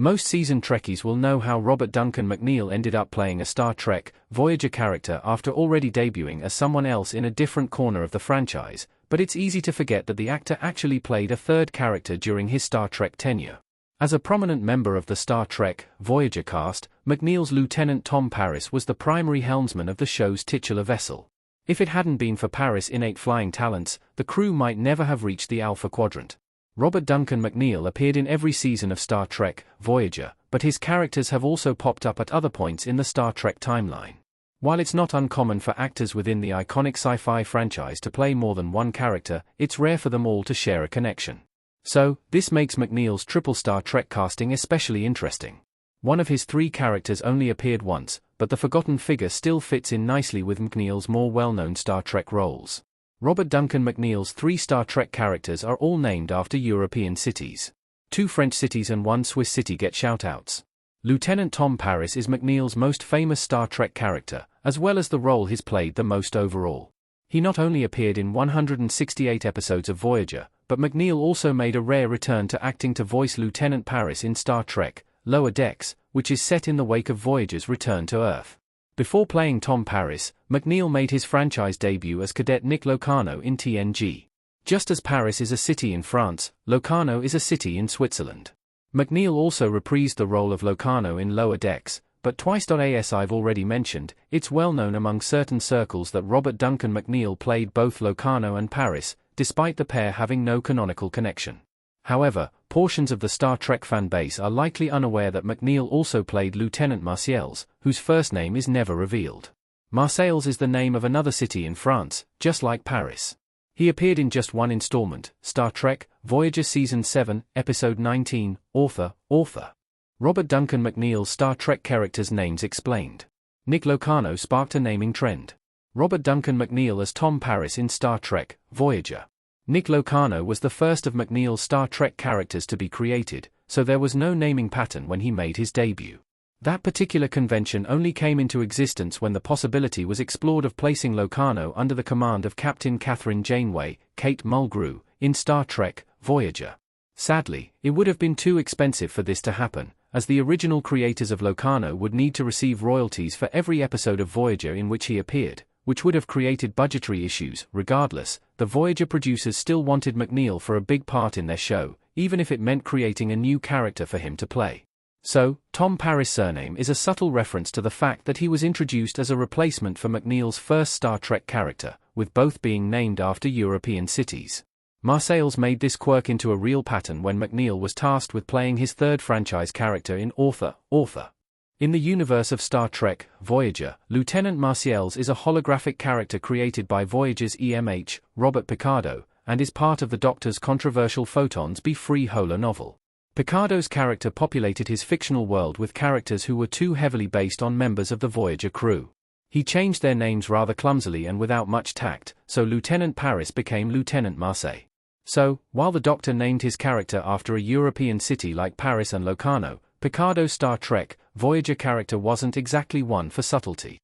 Most seasoned Trekkies will know how Robert Duncan McNeill ended up playing a Star Trek Voyager character after already debuting as someone else in a different corner of the franchise, but it's easy to forget that the actor actually played a third character during his Star Trek tenure. As a prominent member of the Star Trek Voyager cast, McNeill's Lieutenant Tom Paris was the primary helmsman of the show's titular vessel. If it hadn't been for Paris' innate flying talents, the crew might never have reached the Alpha Quadrant. Robert Duncan McNeill appeared in every season of Star Trek Voyager, but his characters have also popped up at other points in the Star Trek timeline. While it's not uncommon for actors within the iconic sci-fi franchise to play more than one character, it's rare for them all to share a connection. So, this makes McNeill's triple Star Trek casting especially interesting. One of his three characters only appeared once, but the forgotten figure still fits in nicely with McNeill's more well-known Star Trek roles. Robert Duncan McNeill's three Star Trek characters are all named after European cities. 2 French cities and 1 Swiss city get shout-outs. Lieutenant Tom Paris is McNeill's most famous Star Trek character, as well as the role he's played the most overall. He not only appeared in 168 episodes of Voyager, but McNeill also made a rare return to acting to voice Lieutenant Paris in Star Trek Lower Decks, which is set in the wake of Voyager's return to Earth. Before playing Tom Paris, McNeill made his franchise debut as Cadet Nick Locarno in TNG. Just as Paris is a city in France, Locarno is a city in Switzerland. McNeill also reprised the role of Locarno in Lower Decks, but twice. As I've already mentioned, it's well known among certain circles that Robert Duncan McNeill played both Locarno and Paris, despite the pair having no canonical connection. However, portions of the Star Trek fan base are likely unaware that McNeill also played Lieutenant Marseilles, whose first name is never revealed. Marseilles is the name of another city in France, just like Paris. He appeared in just one installment, Star Trek Voyager Season 7, Episode 19, Author. Robert Duncan McNeill's Star Trek characters' names explained. Nick Locarno sparked a naming trend. Robert Duncan McNeill as Tom Paris in Star Trek Voyager. Nick Locarno was the first of McNeill's Star Trek characters to be created, so there was no naming pattern when he made his debut. That particular convention only came into existence when the possibility was explored of placing Locarno under the command of Captain Catherine Janeway, Kate Mulgrew, in Star Trek Voyager. Sadly, it would have been too expensive for this to happen, as the original creators of Locarno would need to receive royalties for every episode of Voyager in which he appeared, which would have created budgetary issues. Regardless, the Voyager producers still wanted McNeill for a big part in their show, even if it meant creating a new character for him to play. So, Tom Paris' surname is a subtle reference to the fact that he was introduced as a replacement for McNeill's first Star Trek character, with both being named after European cities. Marseilles made this quirk into a real pattern when McNeill was tasked with playing his third franchise character in Author. In the universe of Star Trek Voyager, Lieutenant Marseilles is a holographic character created by Voyager's EMH, Robert Picardo, and is part of the Doctor's controversial Photons Be Free holo novel. Picardo's character populated his fictional world with characters who were too heavily based on members of the Voyager crew. He changed their names rather clumsily and without much tact, so Lieutenant Paris became Lieutenant Marseille. So, while the Doctor named his character after a European city like Paris and Locarno, Picardo's Star Trek Voyager character wasn't exactly one for subtlety.